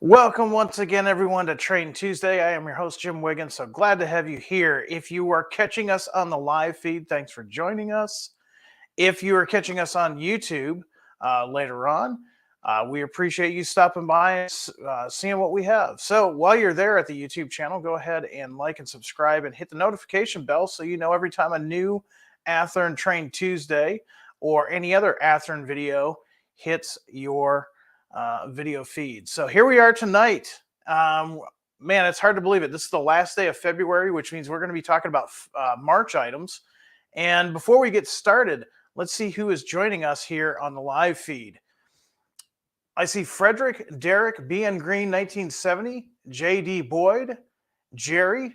Welcome once again, everyone, to Train Tuesday. I am your host, Jim Wiggins. So glad to have you here. If you are catching us on the live feed, thanks for joining us. If you are catching us on YouTube later on, we appreciate you stopping by and seeing what we have. So while you're there at the YouTube channel, go ahead and like and subscribe and hit the notification bell so you know every time a new Athearn Train Tuesday or any other Athearn video hits your video feed. So here we are tonight. Man, it's hard to believe it. This is the last day of February, which means we're going to be talking about March items. And before we get started, let's see who is joining us here on the live feed. I see Frederick, Derek, BN Green 1970, JD Boyd, Jerry,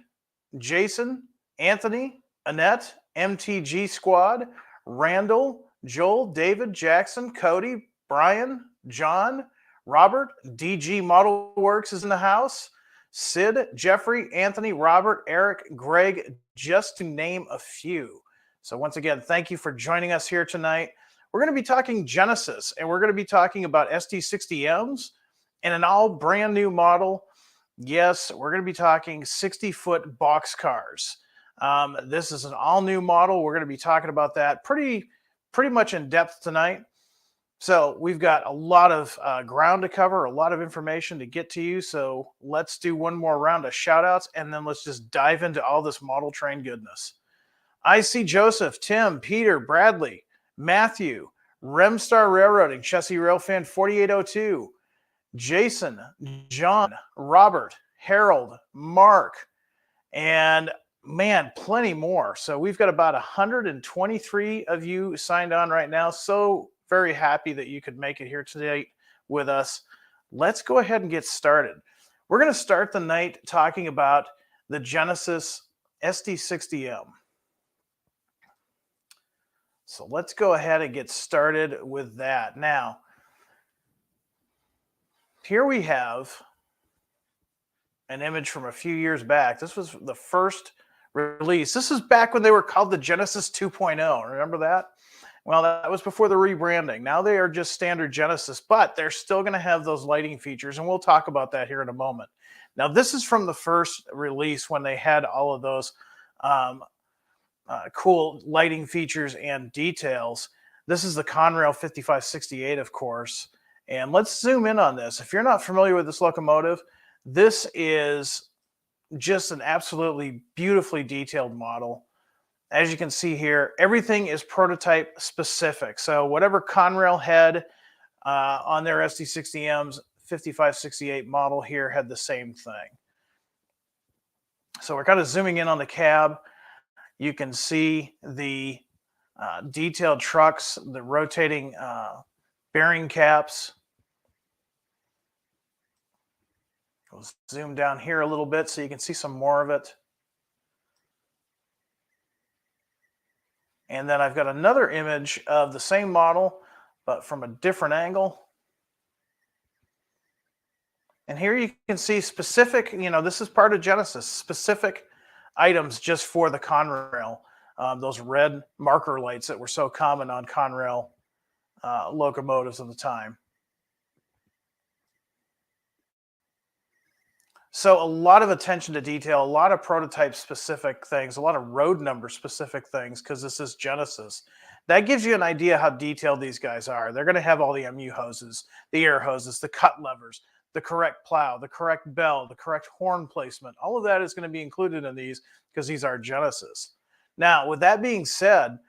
Jason, Anthony, Annette, MTG Squad, Randall, Joel, David, Jackson, Cody, Brian, John, Robert, DG Model Works is in the house, Sid, Jeffrey, Anthony, Robert, Eric, Greg, just to name a few. So once again, thank you for joining us here tonight. We're going to be talking Genesis, and we're going to be talking about SD60Ms and an all brand new model. Yes, we're going to be talking 60-foot box cars. This is an all new model. We're going to be talking about that pretty much in depth tonight. So we've got a lot of ground to cover, a lot of information to get to you. So let's do one more round of shout outs, and then let's just dive into all this model train goodness. I see Joseph, Tim, Peter, Bradley, Matthew, Remstar Railroading, Chassis Railfan 4802, Jason, John, Robert, Harold, Mark, and man, plenty more. So we've got about 123 of you signed on right now. So very happy that you could make it here today with us. Let's go ahead and get started. We're going to start the night talking about the Genesis SD60M. So let's go ahead and get started with that. Now, here we have an image from a few years back. This was the first release. This is back when they were called the Genesis 2.0. Remember that? Well, that was before the rebranding. Now they are just standard Genesis, but they're still going to have those lighting features, and we'll talk about that here in a moment. Now, this is from the first release when they had all of those cool lighting features and details. This is the Conrail 5568, of course. And let's zoom in on this. If you're not familiar with this locomotive, this is just an absolutely beautifully detailed model. As you can see here, everything is prototype specific. So whatever Conrail had on their SD60M's 5568 model here had the same thing. So we're kind of zooming in on the cab. You can see the detailed trucks, the rotating bearing caps. We'll zoom down here a little bit so you can see some more of it. And then I've got another image of the same model, but from a different angle. And here you can see specific, this is part of Genesis, specific items just for the Conrail. Those red marker lights that were so common on Conrail locomotives at the time. So a lot of attention to detail, a lot of prototype specific things, a lot of road number specific things, because this is Genesis. That gives you an idea how detailed these guys are. They're going to have all the MU hoses, the air hoses, the cut levers, the correct plow, the correct bell, the correct horn placement. All of that is going to be included in these because these are Genesis. Now, with that being said,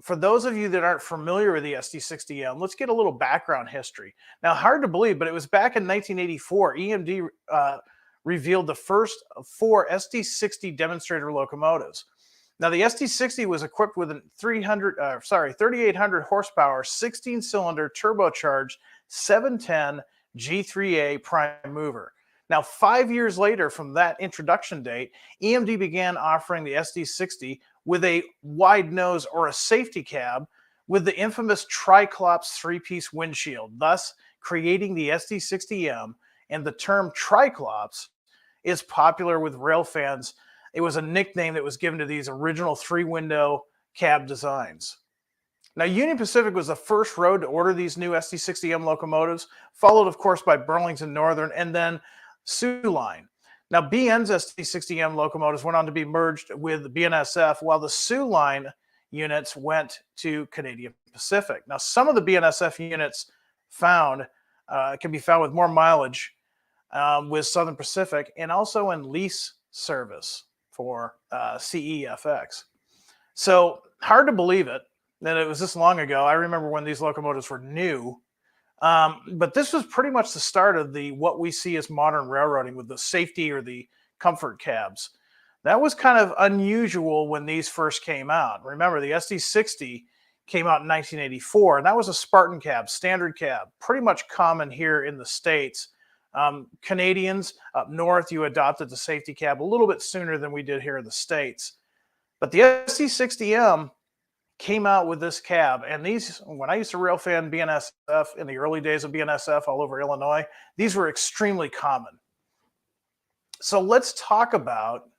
for those of you that aren't familiar with the SD60M, let's get a little background history. Now, hard to believe, but it was back in 1984, EMD revealed the first 4 SD60 demonstrator locomotives. Now, the SD60 was equipped with a 3,800 horsepower, 16-cylinder turbocharged 710 G3A prime mover. Now, 5 years later from that introduction date, EMD began offering the SD60 with a wide nose or a safety cab with the infamous Tri-clops 3-piece windshield, thus creating the SD60M. And the term Tri-clops is popular with rail fans. It was a nickname that was given to these original 3-window cab designs. Now, Union Pacific was the first road to order these new SD60M locomotives, followed, of course, by Burlington Northern and then Sioux Line. Now, BN's SD60M locomotives went on to be merged with the BNSF, while the Sioux Line units went to Canadian Pacific. Now, some of the BNSF units can be found with more mileage with Southern Pacific and also in lease service for CEFX. So hard to believe it that it was this long ago. I remember when these locomotives were new, but this was pretty much the start of what we see as modern railroading with the safety or the comfort cabs. That was kind of unusual when these first came out. Remember, the SD60 came out in 1984, and that was a Spartan cab, standard cab, pretty much common here in the States. Canadians up north, you adopted the safety cab a little bit sooner than we did here in the States. But the SD60M came out with this cab, and these, when I used to rail fan BNSF in the early days of BNSF all over Illinois, these were extremely common. So let's talk about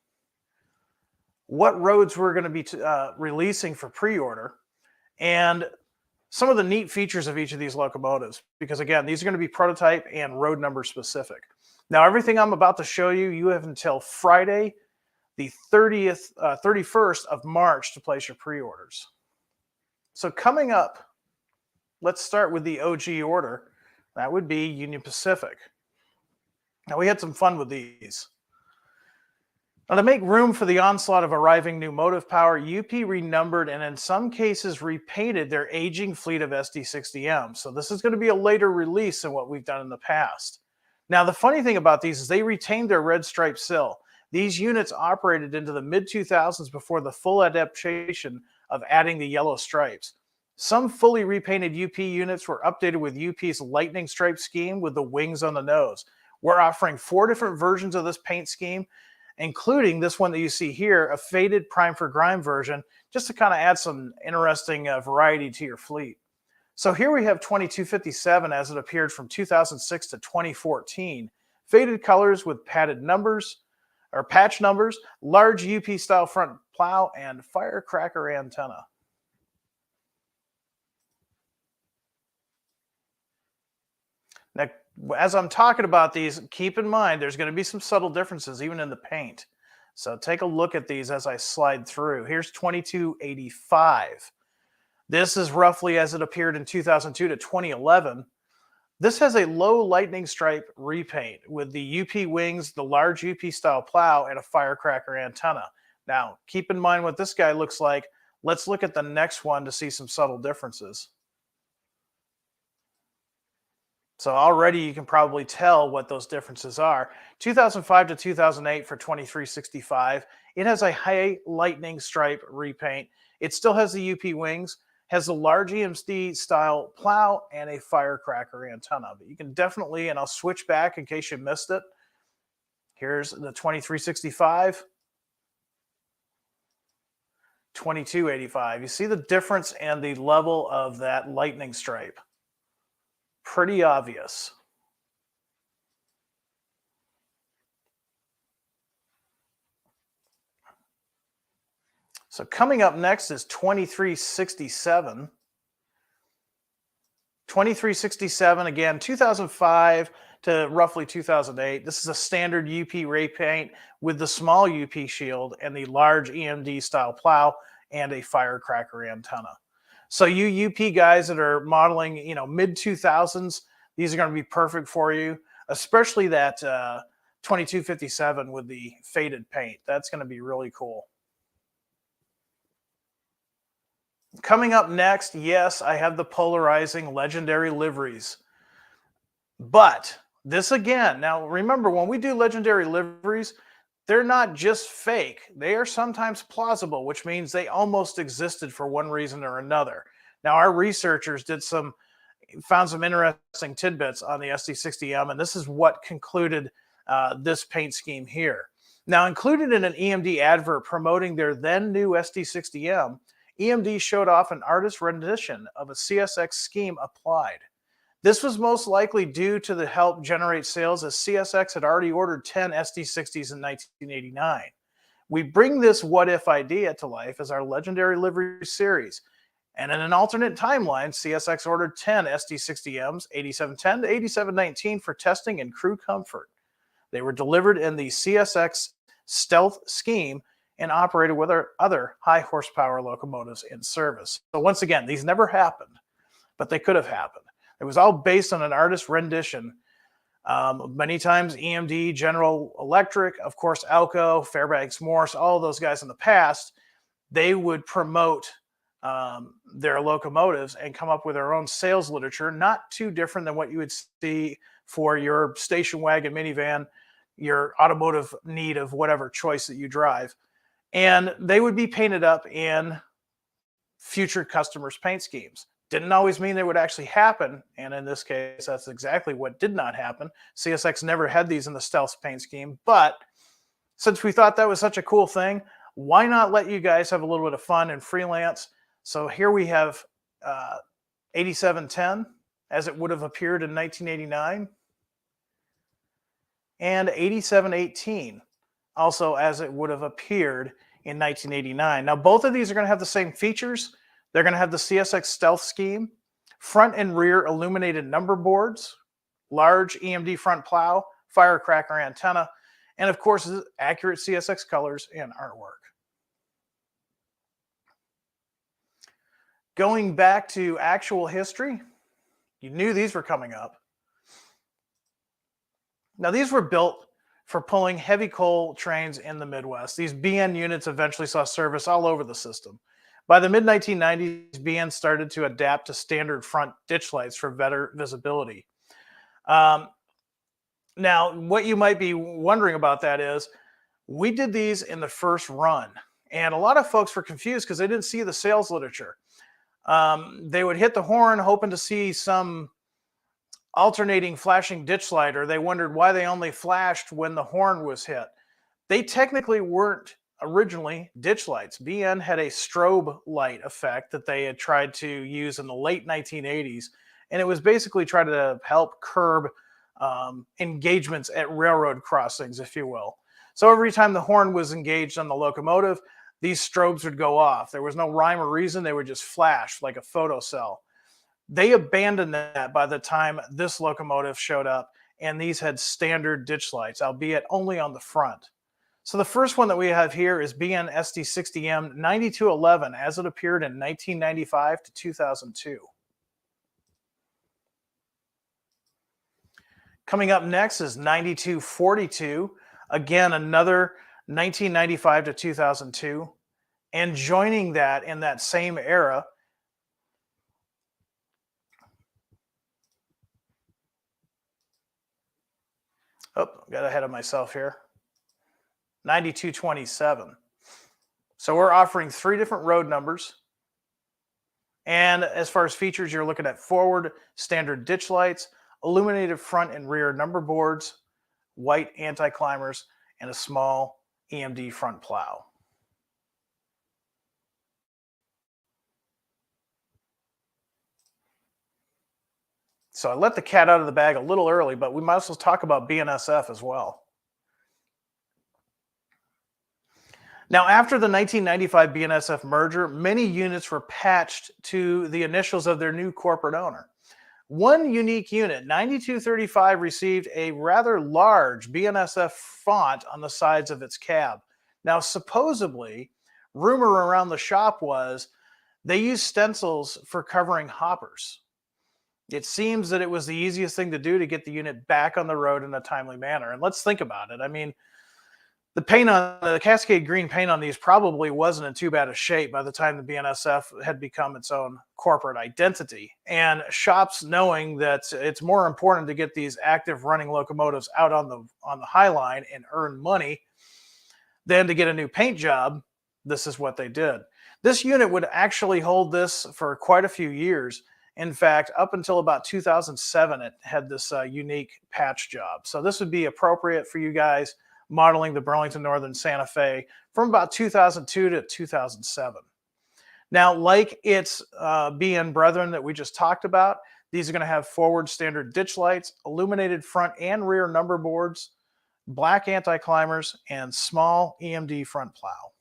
what roads we're going to be releasing for pre-order and some of the neat features of each of these locomotives, because again, these are going to be prototype and road number specific. Now, everything I'm about to show you, you have until Friday, the 31st of March to place your pre-orders. So coming up, let's start with the OG order. That would be Union Pacific. Now, we had some fun with these. Now, to make room for the onslaught of arriving new motive power, UP renumbered and in some cases repainted their aging fleet of SD60M. So this is going to be a later release than what we've done in the past. Now, the funny thing about these is they retained their red stripe sill. These units operated into the mid-2000s before the full adaptation of adding the yellow stripes. Some fully repainted UP units were updated with UP's lightning stripe scheme with the wings on the nose. We're offering 4 different versions of this paint scheme, including this one that you see here, a faded prime for grime version, just to kind of add some interesting variety to your fleet. So here we have 2257 as it appeared from 2006 to 2014. Faded colors with padded numbers, or patch numbers, large UP style front plow, and firecracker antenna. Now, as I'm talking about these, keep in mind there's going to be some subtle differences even in the paint. So take a look at these as I slide through. Here's 2285. This is roughly as it appeared in 2002 to 2011. This has a low lightning stripe repaint with the UP wings, the large UP style plow, and a firecracker antenna. Now, keep in mind what this guy looks like. Let's look at the next one to see some subtle differences. So already you can probably tell what those differences are. 2005 to 2008 for 2365. It has a high lightning stripe repaint. It still has the UP wings, has a large EMD style plow, and a firecracker antenna. But you can definitely, and I'll switch back in case you missed it. Here's the 2365. 2285. You see the difference and the level of that lightning stripe. Pretty obvious. So coming up next is 2367. 2367, again, 2005 to roughly 2008. This is a standard UP repaint with the small UP shield and the large EMD style plow and a firecracker antenna. So you UP guys that are modeling, mid 2000s, these are going to be perfect for you, especially that 2257 with the faded paint. That's going to be really cool. Coming up next, yes, I have the polarizing legendary liveries. But this again, now remember, when we do legendary liveries, they're not just fake. They are sometimes plausible, which means they almost existed for one reason or another. Now, our researchers found some interesting tidbits on the SD60M, and this is what concluded this paint scheme here. Now, included in an EMD advert promoting their then new SD60M, EMD showed off an artist rendition of a CSX scheme applied. This was most likely due to the help generate sales, as CSX had already ordered 10 SD60s in 1989. We bring this what-if idea to life as our legendary livery series, And in an alternate timeline, CSX ordered 10 SD60Ms, 8710 to 8719 for testing and crew comfort. They were delivered in the CSX stealth scheme and operated with other high horsepower locomotives in service. So once again, these never happened, but they could have happened. It was all based on an artist's rendition. Many times EMD, General Electric, of course, Alco, Fairbanks Morse, all those guys in the past, they would promote their locomotives and come up with their own sales literature, not too different than what you would see for your station wagon, minivan, your automotive need of whatever choice that you drive. And they would be painted up in future customers' paint schemes. Didn't always mean they would actually happen. And in this case, that's exactly what did not happen. CSX never had these in the stealth paint scheme. But since we thought that was such a cool thing, why not let you guys have a little bit of fun and freelance? So here we have 8710 as it would have appeared in 1989, and 8718 also as it would have appeared in 1989. Now, both of these are going to have the same features. They're going to have the CSX stealth scheme, front and rear illuminated number boards, large EMD front plow, firecracker antenna, and of course, accurate CSX colors and artwork. Going back to actual history, you knew these were coming up. Now, these were built for pulling heavy coal trains in the Midwest. These BN units eventually saw service all over the system. By the mid-1990s, BN started to adapt to standard front ditch lights for better visibility. Now, what you might be wondering about that is, we did these in the first run, and a lot of folks were confused because they didn't see the sales literature. They would hit the horn hoping to see some alternating flashing ditch light, or they wondered why they only flashed when the horn was hit. They technically weren't originally ditch lights. BN had a strobe light effect that they had tried to use in the late 1980s, and it was basically trying to help curb engagements at railroad crossings, if you will. So every time the horn was engaged on the locomotive, these strobes would go off. There was no rhyme or reason. They would just flash like a photo cell. They abandoned that by the time this locomotive showed up, and these had standard ditch lights, albeit only on the front. So the first one that we have here is BN SD60M 9211 as it appeared in 1995 to 2002. Coming up next is 9242, again another 1995 to 2002, and joining that in that same era, got ahead of myself here, 9227. So we're offering 3 different road numbers. And as far as features, you're looking at forward standard ditch lights, illuminated front and rear number boards, white anti-climbers, and a small EMD front plow. So I let the cat out of the bag a little early, but we might as well talk about BNSF as well. Now, after the 1995 BNSF merger, many units were patched to the initials of their new corporate owner. One unique unit, 9235, received a rather large BNSF font on the sides of its cab. Now, supposedly, rumor around the shop was they used stencils for covering hoppers. It seems that it was the easiest thing to do to get the unit back on the road in a timely manner. And let's think about it. I mean, the paint on the Cascade green paint on these probably wasn't in too bad a shape by the time the BNSF had become its own corporate identity. And shops, knowing that it's more important to get these active running locomotives out on the high line and earn money than to get a new paint job, this is what they did. This unit would actually hold this for quite a few years. In fact, up until about 2007, it had this unique patch job. So this would be appropriate for you guys modeling the Burlington Northern Santa Fe from about 2002 to 2007. Now, like its BN brethren that we just talked about, these are going to have forward standard ditch lights, illuminated front and rear number boards, black anti-climbers, and small EMD front plow.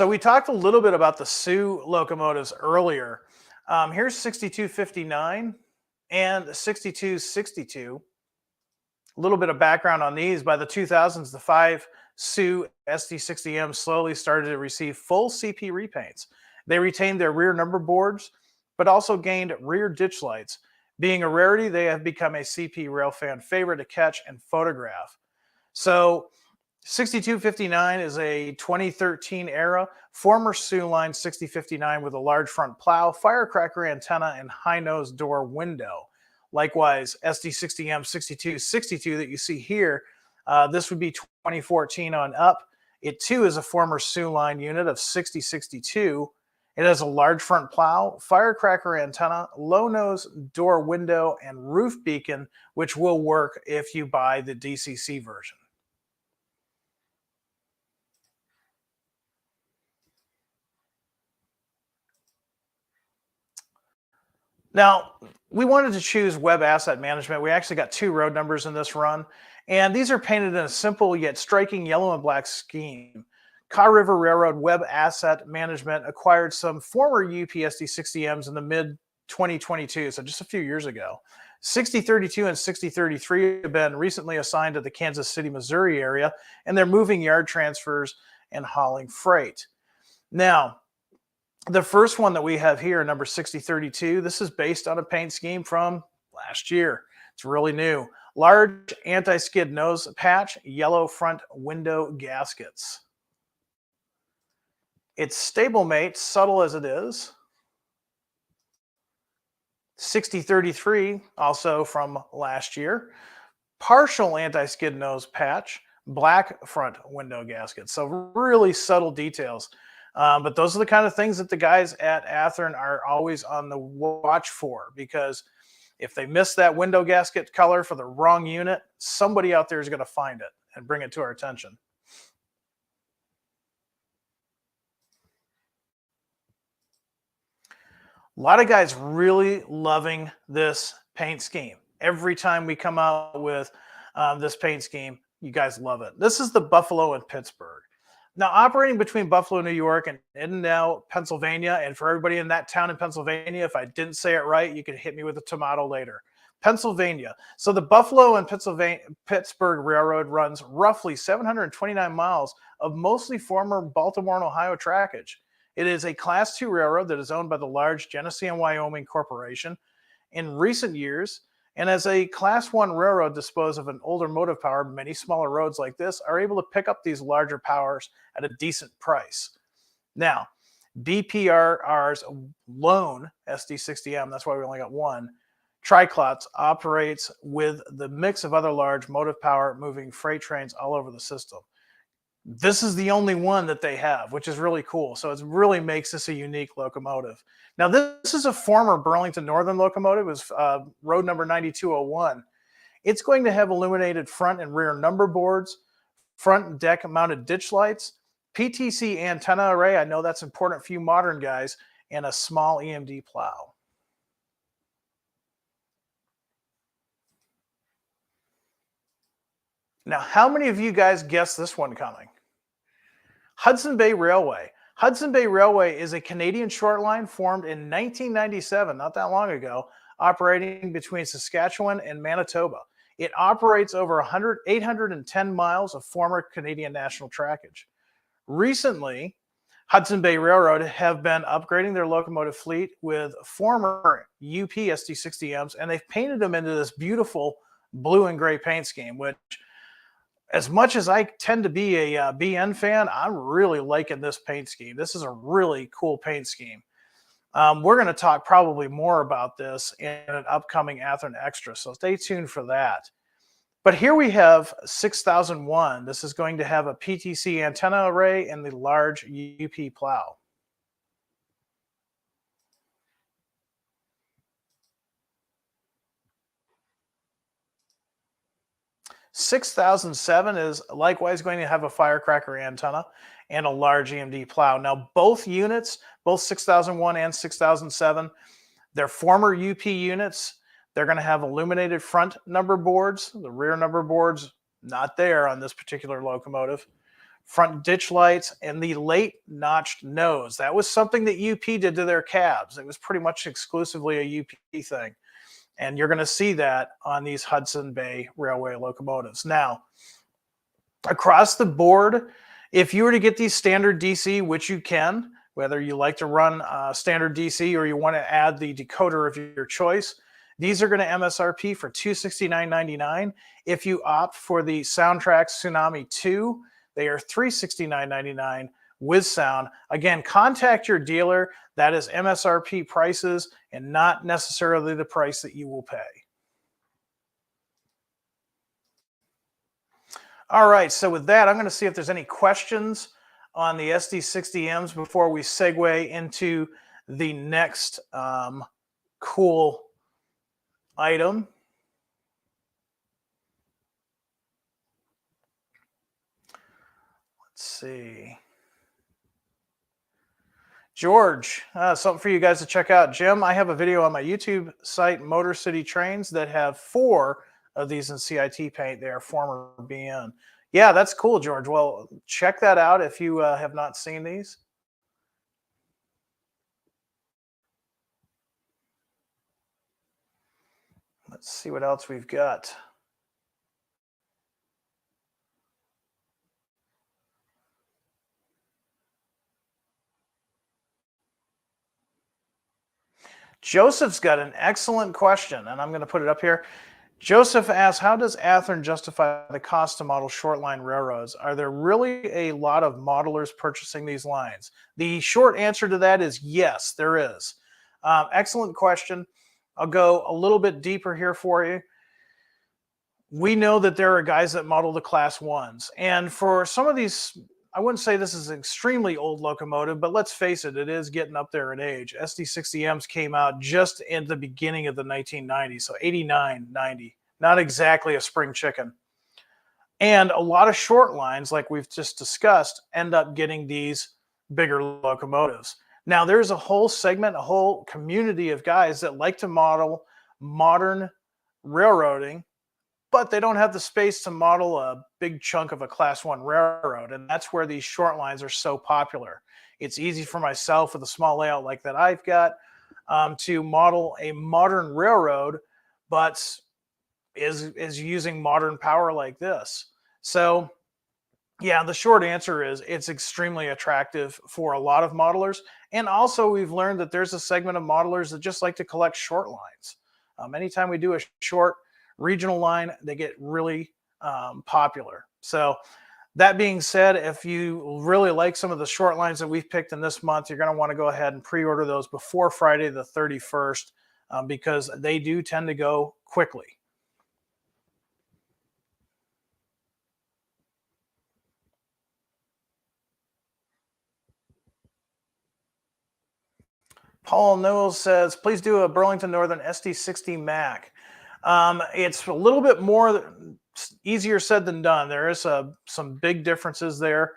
So we talked a little bit about the Sioux locomotives earlier. Here's 6259 and 6262. A little bit of background on these. By the 2000s, the 5 Sioux SD60M slowly started to receive full CP repaints. They retained their rear number boards, but also gained rear ditch lights. Being a rarity, they have become a CP railfan favorite to catch and photograph. So 6259 is a 2013 era former Sioux Line 6059 with a large front plow, firecracker antenna, and high nose door window. Likewise, SD60M 6262 that you see here, this would be 2014 on up. It too is a former Sioux Line unit of 6062. It has a large front plow, firecracker antenna, low nose door window, and roof beacon, which will work if you buy the DCC version. Now, we wanted to choose web asset management. We actually got 2 road numbers in this run, and these are painted in a simple yet striking yellow and black scheme. Car River Railroad Web Asset Management acquired some former UPSD 60Ms in the mid 2022, so just a few years ago. 6032 and 6033 have been recently assigned to the Kansas City, Missouri area, and they're moving yard transfers and hauling freight. Now, the first one that we have here, number 6032, this is based on a paint scheme from last year. It's really new. Large anti-skid nose patch, yellow front window gaskets. It's stablemate, subtle as it is. 6033, also from last year. Partial anti-skid nose patch, black front window gasket. So really subtle details. But those are the kind of things that the guys at Athearn are always on the watch for, because if they miss that window gasket color for the wrong unit, somebody out there is going to find it and bring it to our attention. A lot of guys really loving this paint scheme. Every time we come out with this paint scheme, you guys love it. This is the Buffalo and Pittsburgh. Now, operating between Buffalo, New York, and Edendale, Pennsylvania, and for everybody in that town in Pennsylvania, if I didn't say it right, you can hit me with a tomato later. Pennsylvania. So the Buffalo and Pittsburgh Railroad runs roughly 729 miles of mostly former Baltimore and Ohio trackage. It is a Class 2 railroad that is owned by the large Genesee and Wyoming Corporation. In recent years, and as a Class 1 railroad disposed of an older motive power, many smaller roads like this are able to pick up these larger powers at a decent price. Now, BPRR's lone SD60M, that's why we only got one, Tri-clops operates with the mix of other large motive power moving freight trains all over the system. This is the only one that they have, which is really cool. So it really makes this a unique locomotive. Now, this is a former Burlington Northern locomotive. It was road number 9201. It's going to have illuminated front and rear number boards, front deck mounted ditch lights, PTC antenna array. I know that's important for you modern guys, and a small EMD plow. Now, how many of you guys guessed this one coming? Hudson Bay Railway. Hudson Bay Railway is a Canadian short line formed in 1997, not that long ago, operating between Saskatchewan and Manitoba. It operates over 810 miles of former Canadian national trackage. Recently, Hudson Bay Railroad have been upgrading their locomotive fleet with former UP SD60Ms, and they've painted them into this beautiful blue and gray paint scheme, which, as much as I tend to be a BN fan, I'm really liking this paint scheme. This is a really cool paint scheme. We're going to talk probably more about this in an upcoming Athearn Extra, so stay tuned for that. But here we have 6001. This is going to have a PTC antenna array and the large UP plow. $6,007 is likewise going to have a firecracker antenna and a large EMD plow. Now, both units, both 6001 and 6007, they're former UP units. They're going to have illuminated front number boards. The rear number boards, not there on this particular locomotive. front ditch lights, and the late notched nose. That was something that UP did to their cabs. It was pretty much exclusively a UP thing. And you're going to see that on these Hudson Bay Railway locomotives. Now, across the board, if you were to get these standard DC, which you can, whether you like to run standard DC or you want to add the decoder of your choice, these are going to MSRP for $269.99. If you opt for the Soundtrack Tsunami 2, they are $369.99 with sound. Again, contact your dealer. That is MSRP prices and not necessarily the price that you will pay. All right, so with that, I'm going to see if there's any questions on the SD60Ms before we segue into the next cool item. Let's see. George, something for you guys to check out. Jim, I have a video on my YouTube site, Motor City Trains, that have 4 of these in CIT paint. They are former BN. Yeah, that's cool, George. Well, check that out if you have not seen these. Let's see what else we've got. Joseph's got an excellent question, and I'm going to put it up here. Joseph asks, how does Athearn justify the cost to model short line railroads? Are there really a lot of modelers purchasing these lines? The short answer to that is yes, there is. Excellent question. I'll go a little bit deeper here for you. We know that there are guys that model the class 1s. And for some of these, I wouldn't say this is an extremely old locomotive, but let's face it, it is getting up there in age. SD60Ms came out just in the beginning of the 1990s, so 89, 90. Not exactly a spring chicken. And a lot of short lines, like we've just discussed, end up getting these bigger locomotives. Now, there's a whole segment, a whole community of guys that like to model modern railroading, but they don't have the space to model a big chunk of a class 1 railroad. And that's where these short lines are so popular. It's easy for myself with a small layout like that I've got to model a modern railroad, but is using modern power like this. So yeah, the short answer is it's extremely attractive for a lot of modelers. And also we've learned that there's a segment of modelers that just like to collect short lines. Anytime we do a short regional line, they get really popular. So that being said, if you really like some of the short lines that we've picked in this month, you're going to want to go ahead and pre-order those before Friday the 31st because they do tend to go quickly. Paul Knowles says, please do a Burlington Northern SD60 Mac. It's a little bit more easier said than done. There is some big differences there.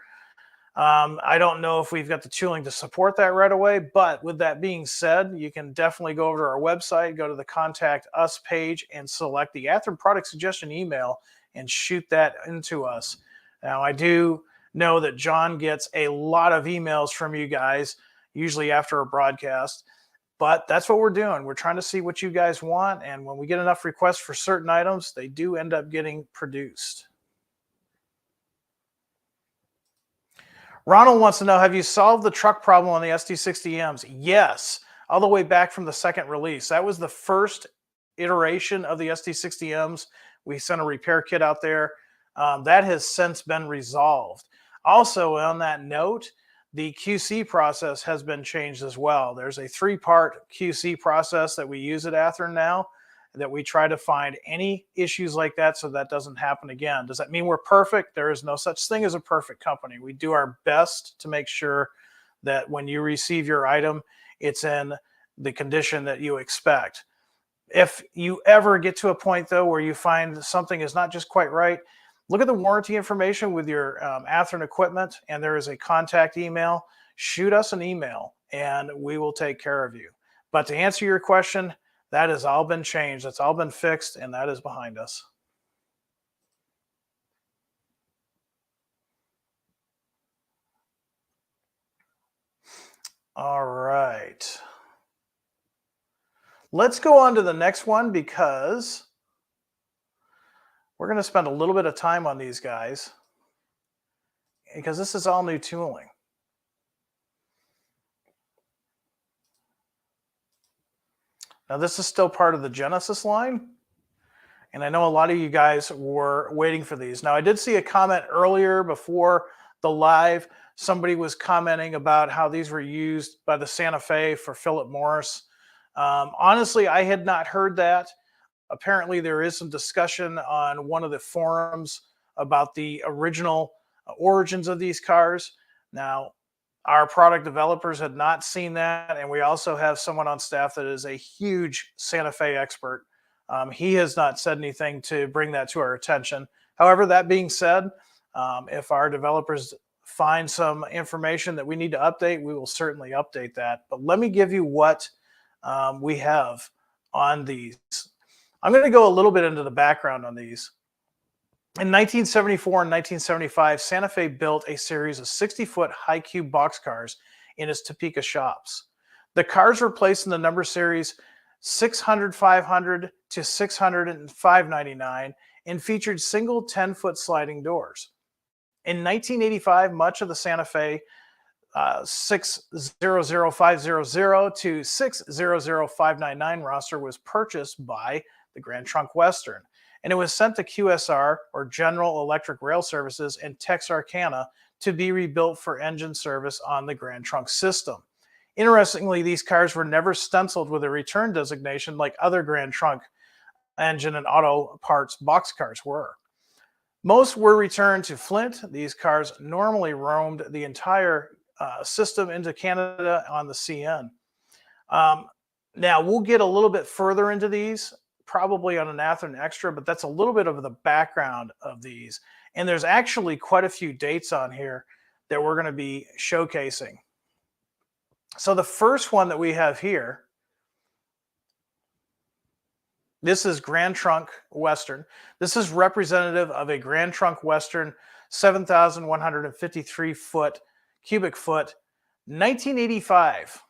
I don't know if we've got the tooling to support that right away, but with that being said, you can definitely go over to our website, go to the Contact Us page, and select the Athearn product suggestion email and shoot that into us. Now, I do know that John gets a lot of emails from you guys, usually after a broadcast. But that's what we're doing. We're trying to see what you guys want. And when we get enough requests for certain items, they do end up getting produced. Ronald wants to know, have you solved the truck problem on the SD60Ms? Yes, all the way back from the second release. That was the first iteration of the SD60Ms. We sent a repair kit out there. That has since been resolved. Also, on that note, the QC process has been changed as well. There's a 3-part QC process that we use at Athearn now that we try to find any issues like that so that doesn't happen again. Does that mean we're perfect? There is no such thing as a perfect company. We do our best to make sure that when you receive your item, it's in the condition that you expect. If you ever get to a point, though, where you find something is not just quite right, look at the warranty information with your Athearn equipment, and there is a contact email. Shoot us an email, and we will take care of you. But to answer your question, that has all been changed. That's all been fixed, and that is behind us. All right. Let's go on to the next one because we're going to spend a little bit of time on these guys because this is all new tooling. Now, this is still part of the Genesis line, and I know a lot of you guys were waiting for these. Now, I did see a comment earlier before the live. Somebody was commenting about how these were used by the Santa Fe for Philip Morris. Honestly, I had not heard that. Apparently, there is some discussion on one of the forums about the original origins of these cars. Now, our product developers had not seen that, and we also have someone on staff that is a huge Santa Fe expert. He has not said anything to bring that to our attention. However, that being said, if our developers find some information that we need to update, we will certainly update that. But let me give you what we have on these. I'm going to go a little bit into the background on these. In 1974 and 1975, Santa Fe built a series of 60-foot high-cube boxcars in its Topeka shops. The cars were placed in the number series 600, 500 to 600 and 599 and featured single 10-foot sliding doors. In 1985, much of the Santa Fe 600500 to 600599 roster was purchased by the Grand Trunk Western, and it was sent to QSR, or General Electric Rail Services, in Texarkana to be rebuilt for engine service on the Grand Trunk system. Interestingly, these cars were never stenciled with a return designation like other Grand Trunk engine and auto parts boxcars were. Most were returned to Flint. These cars normally roamed the entire system into Canada on the CN. Now, we'll get a little bit further into these, probably on an Athearn Extra, but that's a little bit of the background of these. And there's actually quite a few dates on here that we're going to be showcasing. So the first one that we have here, this is Grand Trunk Western. This is representative of a Grand Trunk Western 7,153 cubic foot, 1985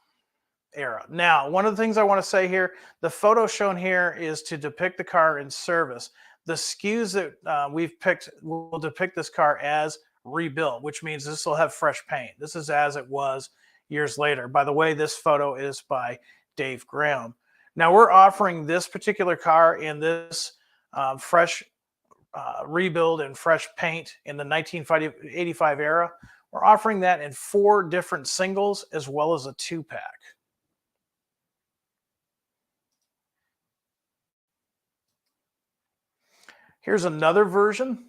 era. Now, one of the things I want to say here, the photo shown here is to depict the car in service. The SKUs that we've picked will depict this car as rebuilt, which means this will have fresh paint. This is as it was years later. By the way, this photo is by Dave Graham. Now, we're offering this particular car in this fresh rebuild and fresh paint in the 1985 era. We're offering that in 4 different singles as well as a 2-pack. Here's another version.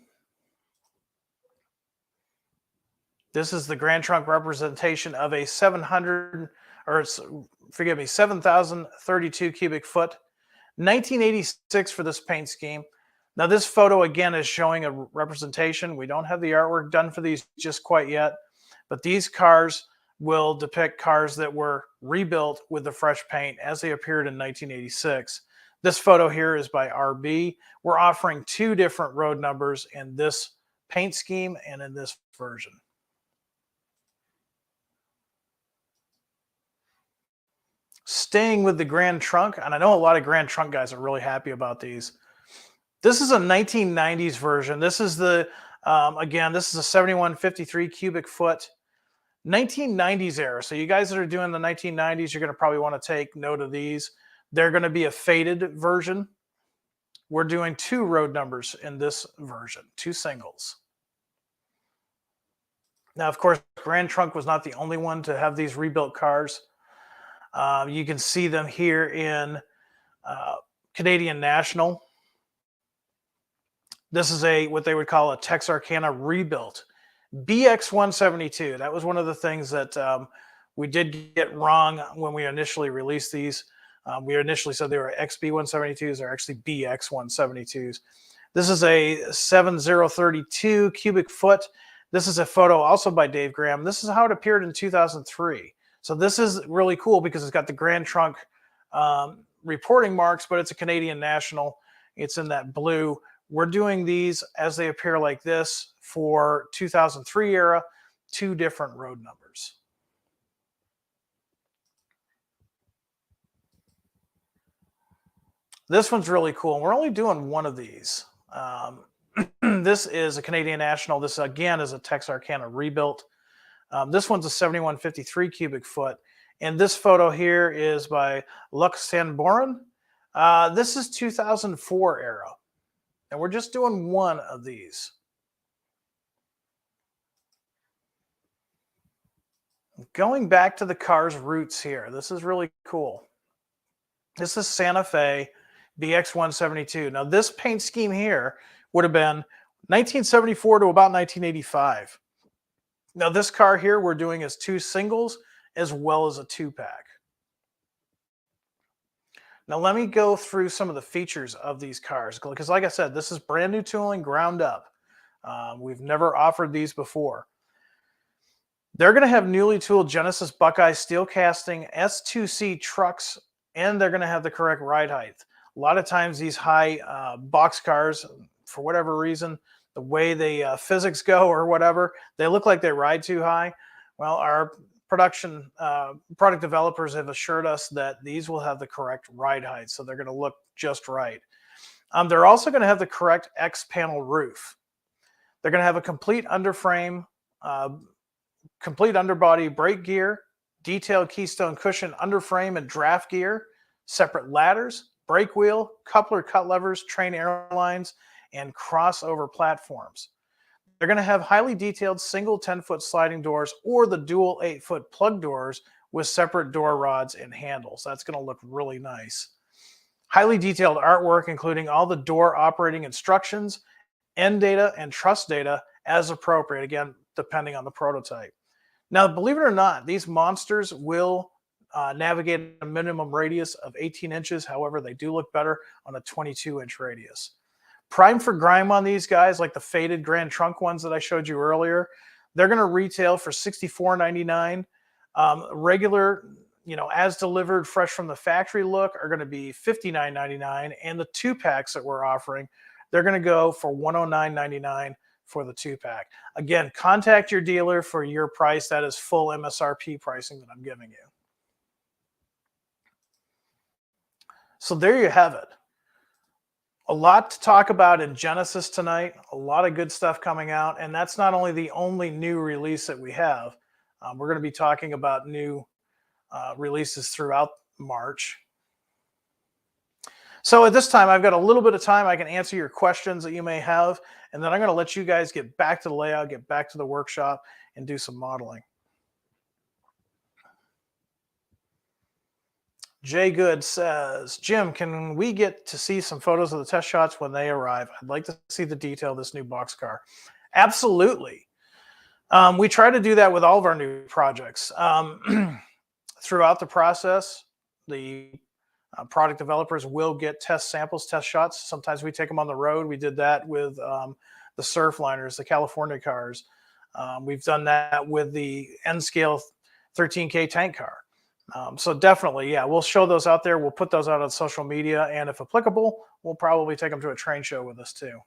This is the Grand Trunk representation of a 7,032 cubic foot, 1986 for this paint scheme. Now, this photo again is showing a representation. We don't have the artwork done for these just quite yet, but these cars will depict cars that were rebuilt with the fresh paint as they appeared in 1986. This photo here is by RB. We're offering 2 different road numbers in this paint scheme and in this version. Staying with the Grand Trunk, and I know a lot of Grand Trunk guys are really happy about these. This is a 1990s version. This is the, again, this is a 7153 cubic foot, 1990s era. So you guys that are doing the 1990s, you're going to probably want to take note of these. They're going to be a faded version. We're doing 2 road numbers in this version, 2 singles. Now, of course, Grand Trunk was not the only one to have these rebuilt cars. You can see them here in Canadian National. This is what they would call a Texarkana Rebuilt Bx-172. That was one of the things that we did get wrong when we initially released these. We initially said they were XB172s. They're actually BX172s. This is a 7032 cubic foot. This is a photo also by Dave Graham. This is how it appeared in 2003. So this is really cool because it's got the Grand Trunk reporting marks, but it's a Canadian National. It's in that blue. We're doing these as they appear like this for 2003 era, 2 different road numbers. This one's really cool. We're only doing one of these. This is a Canadian National. This, again, is a Texarkana Rebuilt. This one's a 7153 cubic foot. And this photo here is by Locomotives. This is 2004 era. And we're just doing one of these. Going back to the car's roots here, this is really cool. This is Santa Fe Bx-172. Now, this paint scheme here would have been 1974 to about 1985. Now, this car here we're doing as 2 singles as well as a 2-pack. Now, let me go through some of the features of these cars, because like I said, this is brand new tooling, ground up. We've never offered these before. They're going to have newly tooled Genesis Buckeye steel casting S2C trucks, and they're going to have the correct ride height. A lot of times these high box cars, for whatever reason, the way the physics go or whatever, they look like they ride too high. Well, our product developers have assured us that these will have the correct ride height, so they're going to look just right. They're also going to have the correct X-panel roof. They're going to have a complete underframe, complete underbody brake gear, detailed keystone cushion underframe and draft gear, separate ladders, brake wheel, coupler cut levers, train airlines, and crossover platforms. They're going to have highly detailed single 10-foot sliding doors or the dual 8-foot plug doors with separate door rods and handles. That's going to look really nice. Highly detailed artwork, including all the door operating instructions, end data, and truss data as appropriate, again, depending on the prototype. Now, believe it or not, these monsters will navigate a minimum radius of 18 inches. However, they do look better on a 22-inch radius. Prime for grime on these guys, like the faded Grand Trunk ones that I showed you earlier, they're going to retail for $64.99. Regular, as delivered, fresh from the factory look are going to be $59.99. And the 2-packs that we're offering, they're going to go for $109.99 for the 2-pack. Again, contact your dealer for your price. That is full MSRP pricing that I'm giving you. So there you have it. A lot to talk about in Genesis tonight. A lot of good stuff coming out. And that's not only the only new release that we have. We're going to be talking about new releases throughout March. So at this time, I've got a little bit of time. I can answer your questions that you may have. And then I'm going to let you guys get back to the layout, get back to the workshop, and do some modeling. Jay Good says, Jim, can we get to see some photos of the test shots when they arrive? I'd like to see the detail of this new boxcar. Absolutely. We try to do that with all of our new projects. Throughout the process, the product developers will get test samples, test shots. Sometimes we take them on the road. We did that with the Surfliners, the California cars. We've done that with the N-scale 13K tank car. So definitely, yeah, we'll show those out there. We'll put those out on social media. And if applicable, we'll probably take them to a train show with us too.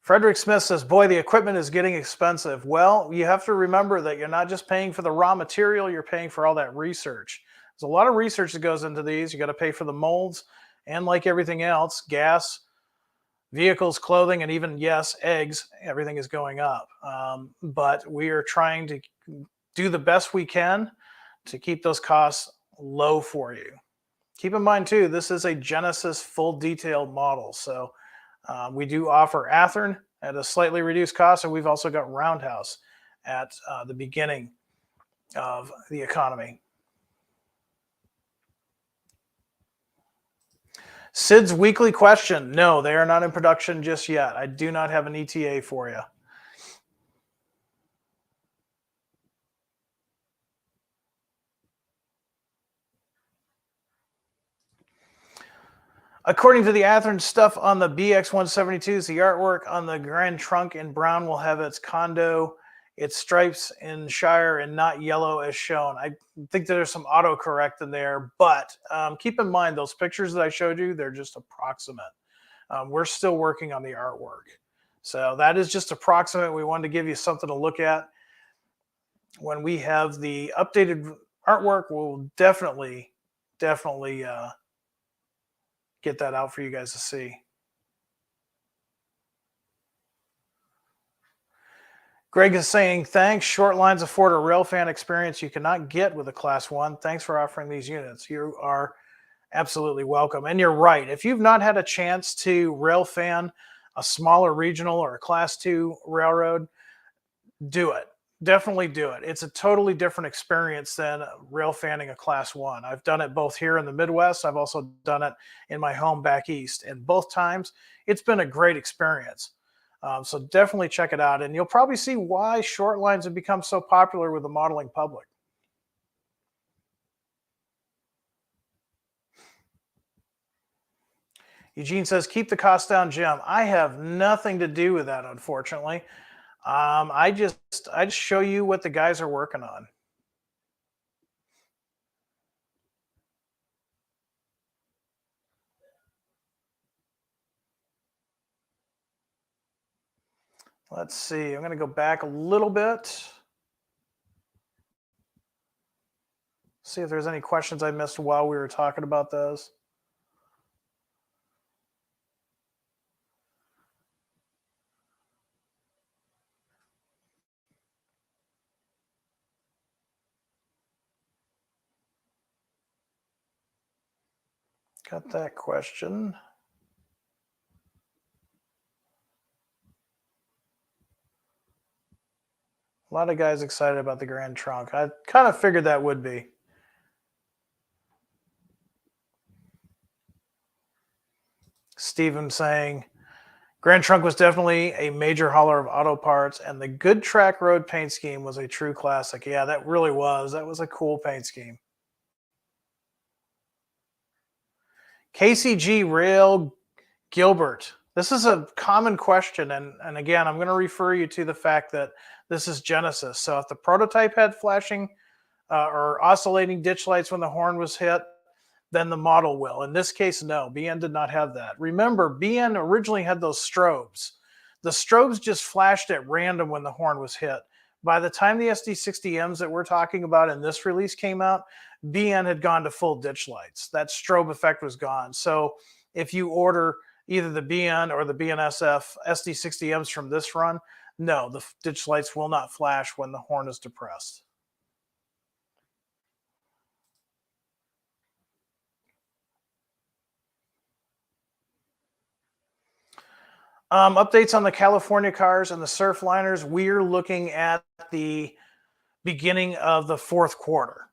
Frederick Smith says, boy, the equipment is getting expensive. Well, you have to remember that you're not just paying for the raw material, you're paying for all that research. There's a lot of research that goes into these. You got to pay for the molds, and like everything else, gas, vehicles, clothing, and even, yes, eggs, everything is going up. But we are trying to do the best we can to keep those costs low for you. Keep in mind, too, this is a Genesis full detailed model. So we do offer Athearn at a slightly reduced cost, and we've also got Roundhouse at the beginning of the economy. Sid's weekly question. No, they are not in production just yet. I do not have an ETA for you. According to the Athearn stuff on the BX-172s, the artwork on the Grand Trunk in brown will have its condo, its stripes in Shire, and not yellow as shown. I think that there's some autocorrect in there, but keep in mind those pictures that I showed you, they're just approximate. We're still working on the artwork. So that is just approximate. We wanted to give you something to look at. when we have the updated artwork, we'll definitely get that out for you guys to see. Greg is saying, thanks. Short lines afford a railfan experience you cannot get with a Class 1. Thanks for offering these units. You are absolutely welcome. And you're right. If you've not had a chance to railfan a smaller regional or a Class 2 railroad, do it. Definitely do it. It's a totally different experience than rail fanning a Class 1. I've done it both here in the Midwest. I've also done it in my home back east. And both times, it's been a great experience. So definitely check it out. And you'll probably see why short lines have become so popular with the modeling public. Eugene says, keep the cost down, Jim. I have nothing to do with that, unfortunately. I just show you what the guys are working on. Let's see. I'm going to go back a little bit. See if there's any questions I missed while we were talking about those. Got that question. A lot of guys excited about the Grand Trunk. I kind of figured that would be. Steven saying, Grand Trunk was definitely a major hauler of auto parts, and the Good Track Road paint scheme was a true classic. Yeah, that really was. That was a cool paint scheme. KCG Rail Gilbert. This is a common question, and again, I'm going to refer you to the fact that this is Genesis. So if the prototype had flashing or oscillating ditch lights when the horn was hit, then the model will. In this case, no. BN did not have that. Remember, BN originally had those strobes. The strobes just flashed at random when the horn was hit. By the time the SD60Ms that we're talking about in this release came out, BN had gone to full ditch lights. That strobe effect was gone. So if you order either the BN or the BNSF SD60Ms from this run, no, the ditch lights will not flash when the horn is depressed. Updates on the California cars and the Surfliners. We're looking at the beginning of the fourth quarter.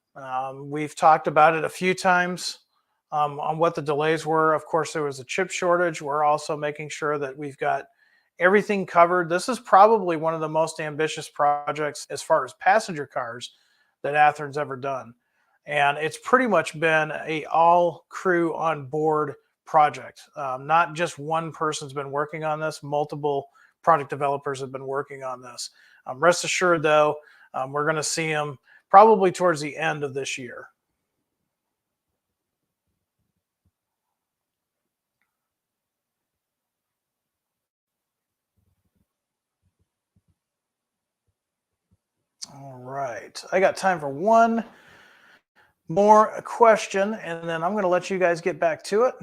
We've talked about it a few times on what the delays were. Of course, there was a chip shortage. We're also making sure that we've got everything covered. This is probably one of the most ambitious projects as far as passenger cars that Athearn's ever done. And it's pretty much been a all crew on board project. Not just one person's been working on this, multiple product developers have been working on this. Rest assured, though, we're going to see them probably towards the end of this year. All right. I got time for one more question, and then I'm going to let you guys get back to it.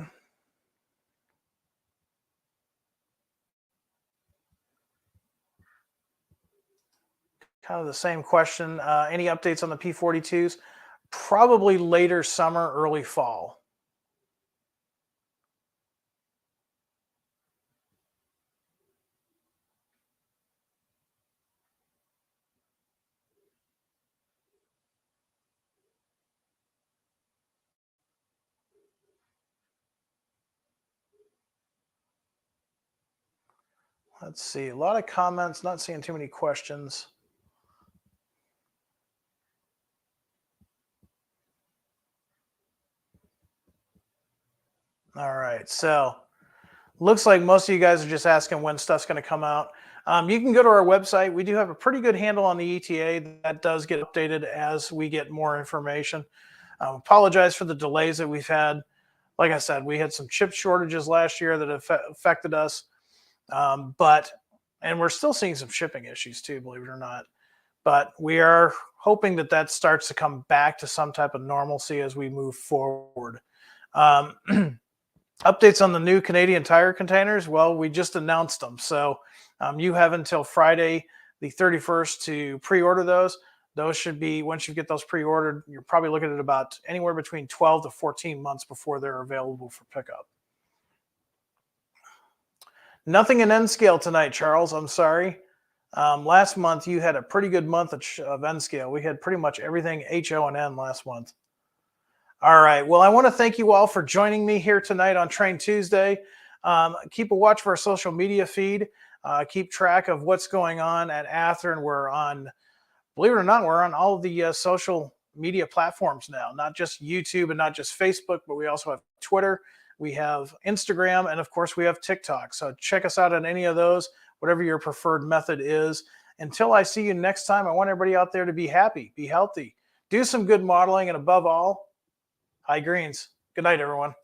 Kind of the same question. Any updates on the P42s? Probably later summer, early fall. Let's see. A lot of comments, not seeing too many questions. All right. So looks like most of you guys are just asking when stuff's going to come out. You can go to our website. We do have a pretty good handle on the ETA. That does get updated as we get more information. Apologize for the delays that we've had. Like I said, we had some chip shortages last year that affected us. And we're still seeing some shipping issues too, believe it or not. but we are hoping that that starts to come back to some type of normalcy as we move forward. Um, updates on the new Canadian Tire containers. Well, we just announced them. So you have until Friday, the 31st to pre-order those. Those should be, once you get those pre-ordered, you're probably looking at about anywhere between 12 to 14 months before they're available for pickup. Nothing in N scale tonight, Charles. I'm sorry. Last month, you had a pretty good month of N scale. We had pretty much everything HO and N last month. All right. Well, I want to thank you all for joining me here tonight on Train Tuesday. Keep a watch for our social media feed. Keep track of what's going on at Athearn. We're on, believe it or not, we're on all of the social media platforms now, not just YouTube and not just Facebook, but we also have Twitter, we have Instagram, and of course we have TikTok. So check us out on any of those, whatever your preferred method is. Until I see you next time, I want everybody out there to be happy, be healthy, do some good modeling, and above all, high greens. Good night, everyone.